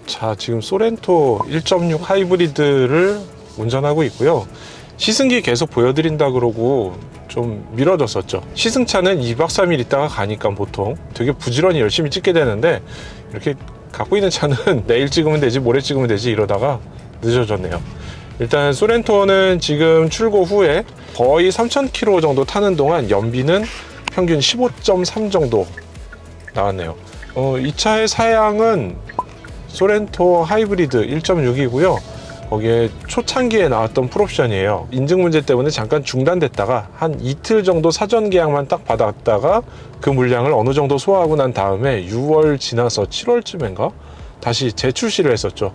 자, 지금 소렌토 1.6 하이브리드를 운전하고 있고요. 시승기 계속 보여드린다 그러고 좀 미뤄졌었죠. 시승차는 2박 3일 있다가 가니까 보통 되게 부지런히 열심히 찍게 되는데, 이렇게 갖고 있는 차는 내일 찍으면 되지 모레 찍으면 되지 이러다가 늦어졌네요. 일단 소렌토는 지금 출고 후에 거의 3,000km 정도 타는 동안 연비는 평균 15.3 정도 나왔네요. 이 차의 사양은 소렌토 하이브리드 1.6이고요. 거기에 초창기에 나왔던 풀옵션이에요. 인증 문제 때문에 잠깐 중단됐다가 한 이틀 정도 사전 계약만 딱 받았다가 그 물량을 어느 정도 소화하고 난 다음에 6월 지나서 7월쯤인가 다시 재출시를 했었죠.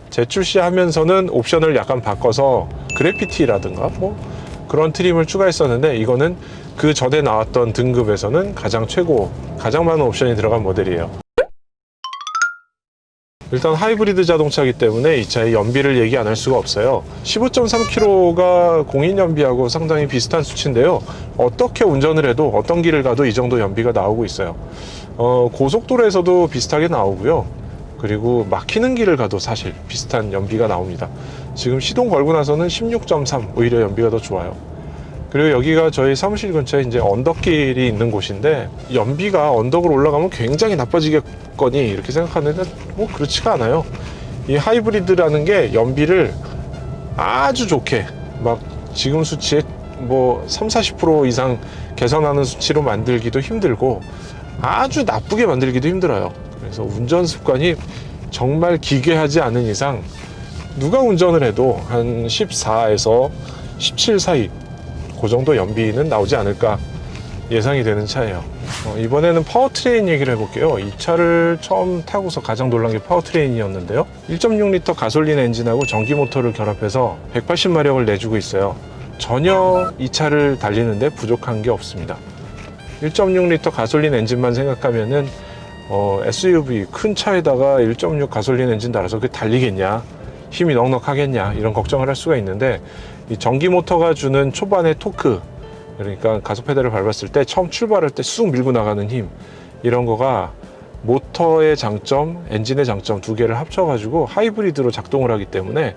재출시하면서는 옵션을 약간 바꿔서 그래피티라든가 뭐 그런 트림을 추가했었는데, 이거는 그 전에 나왔던 등급에서는 가장 많은 옵션이 들어간 모델이에요. 일단 하이브리드 자동차이기 때문에 이 차의 연비를 얘기 안 할 수가 없어요. 15.3km가 공인 연비하고 상당히 비슷한 수치인데요. 어떻게 운전을 해도 어떤 길을 가도 이 정도 연비가 나오고 있어요. 고속도로에서도 비슷하게 나오고요. 그리고 막히는 길을 가도 사실 비슷한 연비가 나옵니다. 지금 시동 걸고 나서는 16.3, 오히려 연비가 더 좋아요. 그리고 여기가 저희 사무실 근처에 이제 언덕길이 있는 곳인데, 연비가 언덕을 올라가면 굉장히 나빠지겠거니 이렇게 생각하는데 뭐 그렇지가 않아요. 이 하이브리드라는 게 연비를 아주 좋게 막 지금 수치에 뭐 30-40% 이상 개선하는 수치로 만들기도 힘들고 아주 나쁘게 만들기도 힘들어요. 그래서 운전 습관이 정말 기괴하지 않은 이상 누가 운전을 해도 한 14에서 17 사이 그 정도 연비는 나오지 않을까 예상이 되는 차예요. 이번에는 파워트레인 얘기를 해볼게요. 이 차를 처음 타고서 가장 놀란 게 파워트레인이었는데요. 1.6L 가솔린 엔진하고 전기 모터를 결합해서 180마력을 내주고 있어요. 전혀 이 차를 달리는데 부족한 게 없습니다. 1.6L 가솔린 엔진만 생각하면은 SUV 큰 차에다가 1.6 가솔린 엔진 달아서 그게 달리겠냐, 힘이 넉넉하겠냐 이런 걱정을 할 수가 있는데, 이 전기 모터가 주는 초반의 토크, 그러니까 가속 페달을 밟았을 때 처음 출발할 때 쑥 밀고 나가는 힘, 이런 거가 모터의 장점, 엔진의 장점 두 개를 합쳐가지고 하이브리드로 작동을 하기 때문에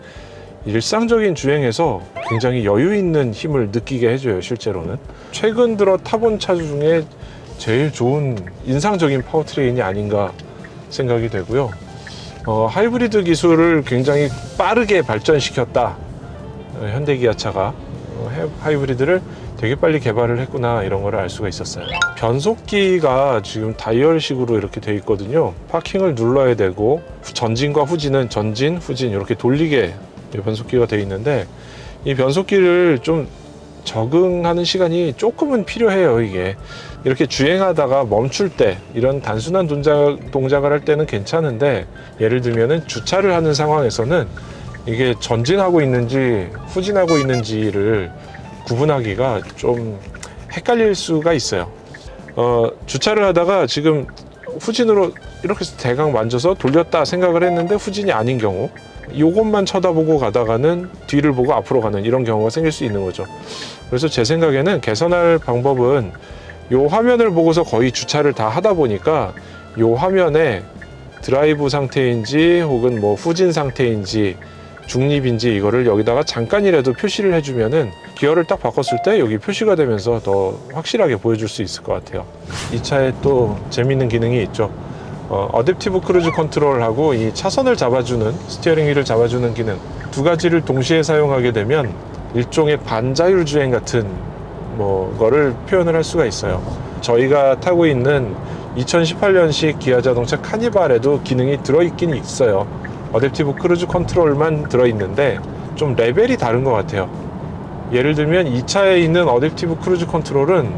일상적인 주행에서 굉장히 여유 있는 힘을 느끼게 해줘요. 실제로는 최근 들어 타본 차 중에 제일 좋은 인상적인 파워트레인이 아닌가 생각이 되고요. 하이브리드 기술을 굉장히 빠르게 발전시켰다. 현대기아차가 하이브리드를 되게 빨리 개발을 했구나, 이런 거를 알 수가 있었어요. 변속기가 지금 다이얼식으로 이렇게 돼 있거든요. 파킹을 눌러야 되고 전진과 후진은 전진, 후진 이렇게 돌리게 변속기가 돼 있는데, 이 변속기를 좀 적응하는 시간이 조금은 필요해요. 이게 이렇게 주행하다가 멈출 때 이런 단순한 동작을 할 때는 괜찮은데, 예를 들면은 주차를 하는 상황에서는 이게 전진하고 있는지 후진하고 있는지를 구분하기가 좀 헷갈릴 수가 있어요. 주차를 하다가 지금 후진으로 이렇게 해서 대강 만져서 돌렸다 생각을 했는데 후진이 아닌 경우, 이것만 쳐다보고 가다가는 뒤를 보고 앞으로 가는 이런 경우가 생길 수 있는 거죠. 그래서 제 생각에는 개선할 방법은 이 화면을 보고서 거의 주차를 다 하다 보니까 이 화면에 드라이브 상태인지 혹은 뭐 후진 상태인지 중립인지 이거를 여기다가 잠깐이라도 표시를 해주면은 기어를 딱 바꿨을 때 여기 표시가 되면서 더 확실하게 보여줄 수 있을 것 같아요. 이 차에 또 재미있는 기능이 있죠. 어댑티브 크루즈 컨트롤하고 이 차선을 잡아주는, 스티어링 휠을 잡아주는 기능, 두 가지를 동시에 사용하게 되면 일종의 반자율 주행 같은 거를 표현을 할 수가 있어요. 저희가 타고 있는 2018년식 기아 자동차 카니발에도 기능이 들어있긴 있어요. 어댑티브 크루즈 컨트롤만 들어있는데 좀 레벨이 다른 것 같아요. 예를 들면 이 차에 있는 어댑티브 크루즈 컨트롤은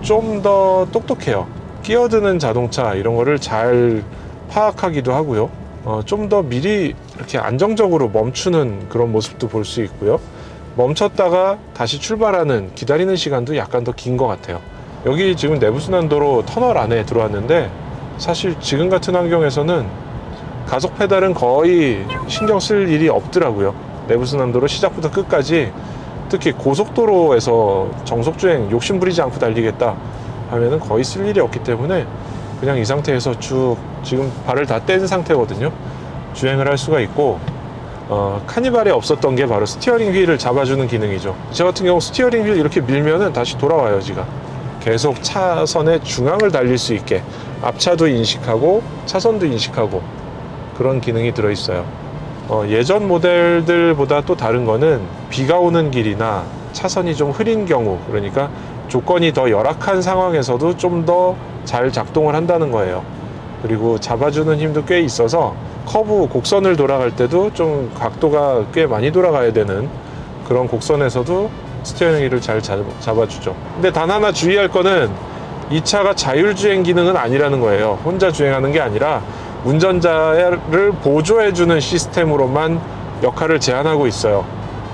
좀 더 똑똑해요. 끼어드는 자동차 이런 거를 잘 파악하기도 하고요. 좀 더 미리 이렇게 안정적으로 멈추는 그런 모습도 볼 수 있고요. 멈췄다가 다시 출발하는 기다리는 시간도 약간 더 긴 것 같아요. 여기 지금 내부순환도로 터널 안에 들어왔는데, 사실 지금 같은 환경에서는 가속 페달은 거의 신경 쓸 일이 없더라고요. 내부순환도로 시작부터 끝까지, 특히 고속도로에서 정속주행 욕심 부리지 않고 달리겠다 하면은 거의 쓸 일이 없기 때문에 그냥 이 상태에서 쭉 지금 발을 다 뗀 상태거든요. 주행을 할 수가 있고, 카니발에 없었던 게 바로 스티어링 휠을 잡아주는 기능이죠. 저 같은 경우 스티어링 휠 이렇게 밀면은 다시 돌아와요. 지가 계속 차선의 중앙을 달릴 수 있게 앞차도 인식하고 차선도 인식하고 그런 기능이 들어있어요. 예전 모델들보다 또 다른 거는 비가 오는 길이나 차선이 좀 흐린 경우, 그러니까 조건이 더 열악한 상황에서도 좀 더 잘 작동을 한다는 거예요. 그리고 잡아주는 힘도 꽤 있어서 커브 곡선을 돌아갈 때도 좀 각도가 꽤 많이 돌아가야 되는 그런 곡선에서도 스티어링 휠을 잘 잡아주죠. 근데 단 하나 주의할 거는 이 차가 자율주행 기능은 아니라는 거예요. 혼자 주행하는 게 아니라 운전자를 보조해주는 시스템으로만 역할을 제한하고 있어요.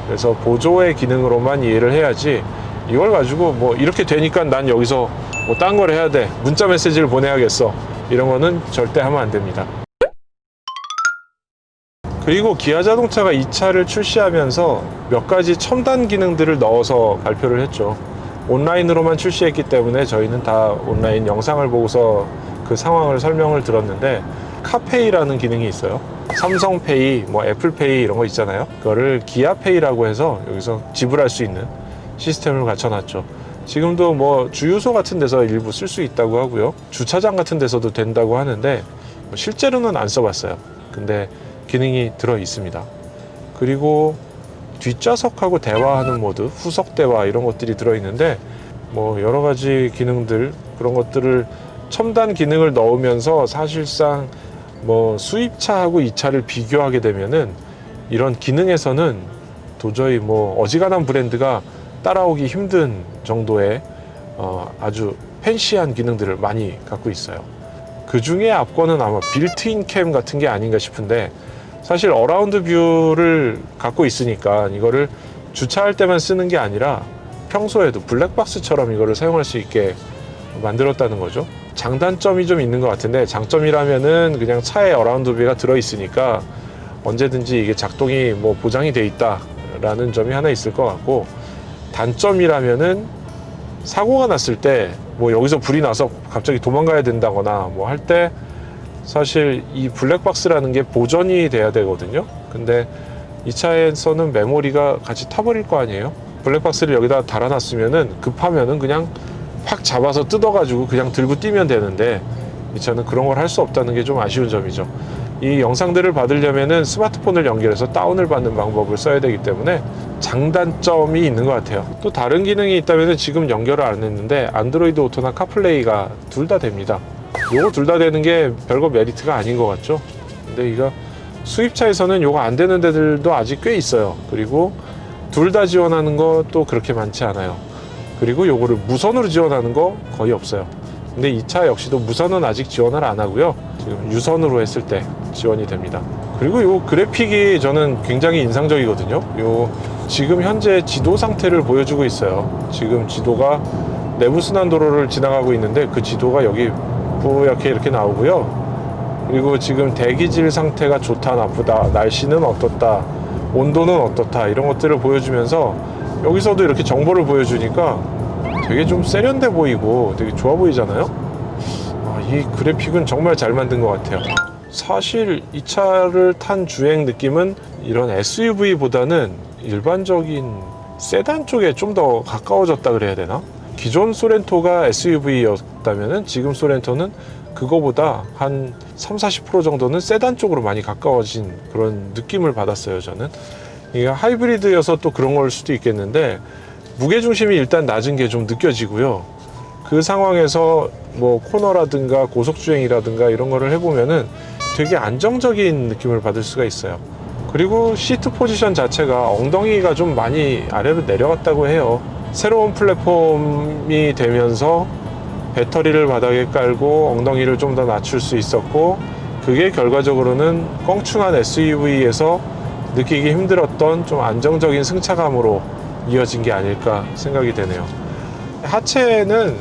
그래서 보조의 기능으로만 이해를 해야지, 이걸 가지고 뭐 이렇게 되니까 난 여기서 뭐 딴 걸 해야 돼, 문자 메시지를 보내야겠어, 이런 거는 절대 하면 안 됩니다. 그리고 기아 자동차가 이 차를 출시하면서 몇 가지 첨단 기능들을 넣어서 발표를 했죠. 온라인으로만 출시했기 때문에 저희는 다 온라인 영상을 보고서 그 상황을 설명을 들었는데, 카페이라는 기능이 있어요. 삼성페이, 뭐 애플페이 이런 거 있잖아요. 그거를 기아페이라고 해서 여기서 지불할 수 있는 시스템을 갖춰놨죠. 지금도 뭐 주유소 같은 데서 일부 쓸 수 있다고 하고요. 주차장 같은 데서도 된다고 하는데 실제로는 안 써봤어요. 근데 기능이 들어 있습니다. 그리고 뒷좌석하고 대화하는 모드, 후석 대화 이런 것들이 들어 있는데, 뭐 여러 가지 기능들, 그런 것들을 첨단 기능을 넣으면서 사실상 뭐 수입차하고 이 차를 비교하게 되면은 이런 기능에서는 도저히 뭐 어지간한 브랜드가 따라오기 힘든 정도의 아주 팬시한 기능들을 많이 갖고 있어요. 그 중에 앞거는 아마 빌트인 캠 같은 게 아닌가 싶은데, 사실 어라운드 뷰를 갖고 있으니까 이거를 주차할 때만 쓰는 게 아니라 평소에도 블랙박스처럼 이거를 사용할 수 있게 만들었다는 거죠. 장단점이 좀 있는 것 같은데, 장점이라면은 그냥 차에 어라운드 뷰가 들어있으니까 언제든지 이게 작동이 뭐 보장이 돼 있다라는 점이 하나 있을 것 같고, 단점이라면은 사고가 났을 때 뭐 여기서 불이 나서 갑자기 도망가야 된다거나 뭐 할 때 사실 이 블랙박스라는 게 보존이 돼야 되거든요. 근데 이 차에서는 메모리가 같이 타버릴 거 아니에요. 블랙박스를 여기다 달아놨으면은 급하면은 그냥 팍 잡아서 뜯어가지고 그냥 들고 뛰면 되는데, 이 차는 그런 걸 할 수 없다는 게 좀 아쉬운 점이죠. 이 영상들을 받으려면은 스마트폰을 연결해서 다운을 받는 방법을 써야 되기 때문에 장단점이 있는 것 같아요. 또 다른 기능이 있다면 지금 연결을 안 했는데, 안드로이드 오토나 카플레이가 둘 다 됩니다. 요거 둘 다 되는 게 별거 메리트가 아닌 것 같죠. 근데 이거 수입차에서는 요거 안 되는 데들도 아직 꽤 있어요. 그리고 둘 다 지원하는 것도 그렇게 많지 않아요. 그리고 요거를 무선으로 지원하는 거 거의 없어요. 근데 이 차 역시도 무선은 아직 지원을 안 하고요. 지금 유선으로 했을 때 지원이 됩니다. 그리고 요 그래픽이 저는 굉장히 인상적이거든요. 요 지금 현재 지도 상태를 보여주고 있어요. 지금 지도가 내부순환도로를 지나가고 있는데 그 지도가 여기 뿌옇게 이렇게 나오고요. 그리고 지금 대기질 상태가 좋다 나쁘다, 날씨는 어떻다, 온도는 어떻다, 이런 것들을 보여주면서 여기서도 이렇게 정보를 보여주니까 되게 좀 세련돼 보이고 되게 좋아 보이잖아요. 이 그래픽은 정말 잘 만든 것 같아요. 사실 이 차를 탄 주행 느낌은 이런 SUV보다는 일반적인 세단 쪽에 좀 더 가까워졌다 그래야 되나? 기존 소렌토가 SUV였다면 지금 소렌토는 그거보다 한 30-40% 정도는 세단 쪽으로 많이 가까워진 그런 느낌을 받았어요. 저는 이게 하이브리드여서 또 그런 걸 수도 있겠는데, 무게중심이 일단 낮은 게 좀 느껴지고요. 그 상황에서 뭐 코너라든가 고속주행이라든가 이런 거를 해보면은 되게 안정적인 느낌을 받을 수가 있어요. 그리고 시트 포지션 자체가 엉덩이가 좀 많이 아래로 내려갔다고 해요. 새로운 플랫폼이 되면서 배터리를 바닥에 깔고 엉덩이를 좀 더 낮출 수 있었고, 그게 결과적으로는 껑충한 SUV에서 느끼기 힘들었던 좀 안정적인 승차감으로 이어진 게 아닐까 생각이 되네요. 하체는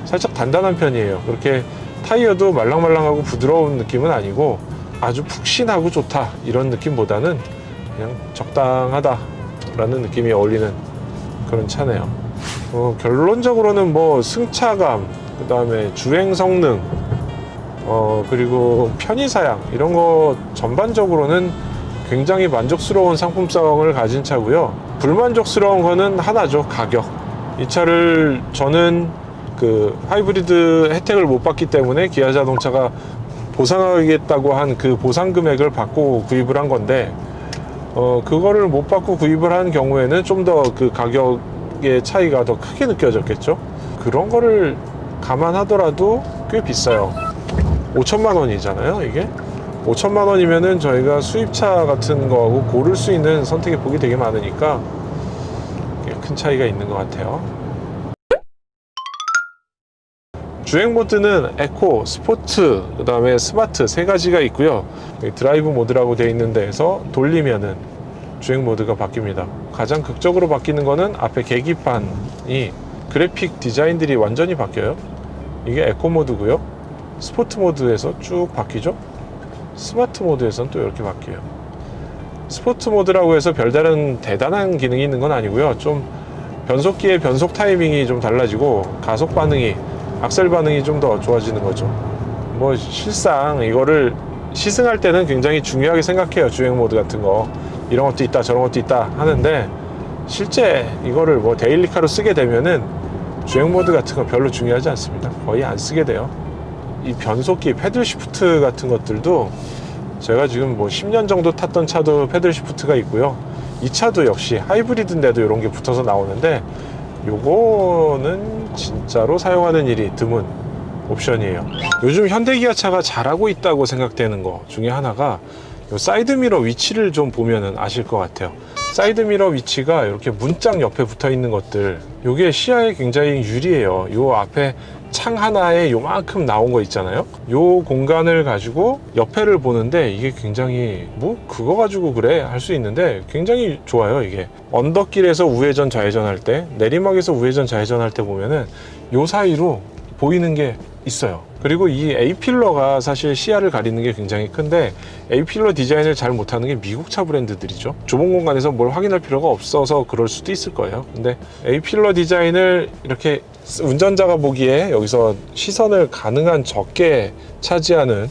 살짝 단단한 편이에요. 그렇게 타이어도 말랑말랑하고 부드러운 느낌은 아니고 아주 푹신하고 좋다 이런 느낌보다는 그냥 적당하다라는 느낌이 어울리는 그런 차네요. 결론적으로는 뭐 승차감, 그 다음에 주행 성능, 그리고 편의사양 이런 거 전반적으로는 굉장히 만족스러운 상품성을 가진 차고요. 불만족스러운 거는 하나죠. 가격. 이 차를 저는 그 하이브리드 혜택을 못 받기 때문에 기아 자동차가 보상하겠다고 한 그 보상 금액을 받고 구입을 한 건데, 그거를 못 받고 구입을 한 경우에는 좀 더 그 가격의 차이가 더 크게 느껴졌겠죠. 그런 거를 감안하더라도 꽤 비싸요. 5천만 원이잖아요, 이게. 5천만 원이면은 저희가 수입차 같은 거하고 고를 수 있는 선택의 폭이 되게 많으니까 큰 차이가 있는 것 같아요. 주행 모드는 에코, 스포츠, 그 다음에 스마트 세 가지가 있고요. 드라이브 모드라고 되어 있는 데에서 돌리면은 주행 모드가 바뀝니다. 가장 극적으로 바뀌는 거는 앞에 계기판이 그래픽 디자인들이 완전히 바뀌어요. 이게 에코 모드고요. 스포츠 모드에서 쭉 바뀌죠. 스마트 모드에서는 또 이렇게 바뀌어요. 스포츠 모드라고 해서 별다른 대단한 기능이 있는 건 아니고요. 좀 변속기의 변속 타이밍이 좀 달라지고 가속 반응이, 악셀 반응이 좀 더 좋아지는 거죠. 뭐 실상 이거를 시승할 때는 굉장히 중요하게 생각해요. 주행 모드 같은 거 이런 것도 있다 저런 것도 있다 하는데, 실제 이거를 뭐 데일리카로 쓰게 되면은 주행 모드 같은 거 별로 중요하지 않습니다. 거의 안 쓰게 돼요. 이 변속기 패들 시프트 같은 것들도 제가 지금 뭐 10년 정도 탔던 차도 패들 시프트가 있고요. 이 차도 역시 하이브리드인데도 이런 게 붙어서 나오는데, 요거는 진짜로 사용하는 일이 드문 옵션이에요. 요즘 현대기아차가 잘하고 있다고 생각되는 거 중에 하나가 요 사이드미러 위치를 좀 보면은 아실 것 같아요. 사이드미러 위치가 이렇게 문짝 옆에 붙어 있는 것들, 요게 시야에 굉장히 유리해요. 요 앞에 창 하나에 요만큼 나온 거 있잖아요. 요 공간을 가지고 옆에를 보는데 이게 굉장히 뭐 그거 가지고 그래 할 수 있는데 굉장히 좋아요. 이게 언덕길에서 우회전 좌회전 할 때, 내리막에서 우회전 좌회전 할 때 보면은 요 사이로 보이는 게 있어요. 그리고 이 A필러가 사실 시야를 가리는 게 굉장히 큰데, A필러 디자인을 잘 못하는 게 미국차 브랜드들이죠. 좁은 공간에서 뭘 확인할 필요가 없어서 그럴 수도 있을 거예요. 근데 A필러 디자인을 이렇게 운전자가 보기에 여기서 시선을 가능한 적게 차지하는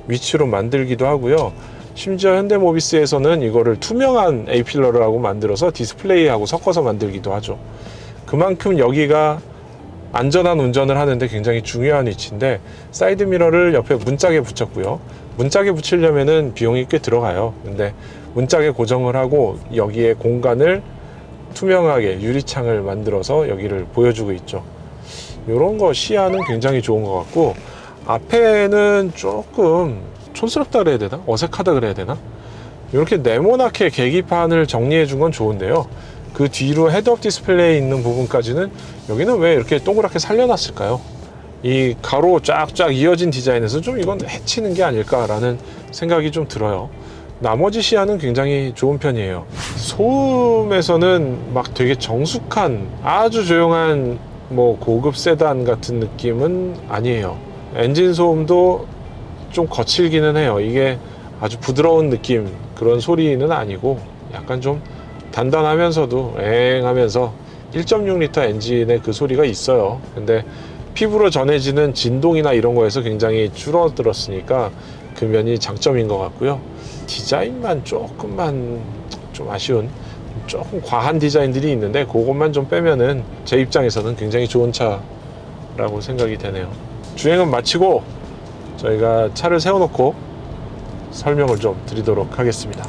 위치로 만들기도 하고요. 심지어 현대모비스에서는 이거를 투명한 A필러를 하고 만들어서 디스플레이하고 섞어서 만들기도 하죠. 그만큼 여기가 안전한 운전을 하는데 굉장히 중요한 위치인데, 사이드미러를 옆에 문짝에 붙였고요. 문짝에 붙이려면은 비용이 꽤 들어가요. 근데 문짝에 고정을 하고 여기에 공간을 투명하게 유리창을 만들어서 여기를 보여주고 있죠. 이런 거 시야는 굉장히 좋은 것 같고, 앞에는 조금 촌스럽다 그래야 되나? 어색하다 그래야 되나? 이렇게 네모나게 계기판을 정리해 준 건 좋은데요. 그 뒤로 헤드업 디스플레이 있는 부분까지는 여기는 왜 이렇게 동그랗게 살려놨을까요? 이 가로 쫙쫙 이어진 디자인에서 좀 이건 해치는 게 아닐까라는 생각이 좀 들어요. 나머지 시야는 굉장히 좋은 편이에요. 소음에서는 막 되게 정숙한 아주 조용한 뭐 고급 세단 같은 느낌은 아니에요. 엔진 소음도 좀 거칠기는 해요. 이게 아주 부드러운 느낌, 그런 소리는 아니고 약간 좀 단단하면서도 앵하면서 1.6L 엔진의 그 소리가 있어요. 근데 피부로 전해지는 진동이나 이런 거에서 굉장히 줄어들었으니까 그 면이 장점인 것 같고요. 디자인만 조금만 좀 아쉬운, 조금 과한 디자인들이 있는데 그것만 좀 빼면은 제 입장에서는 굉장히 좋은 차라고 생각이 되네요. 주행은 마치고 저희가 차를 세워놓고 설명을 좀 드리도록 하겠습니다.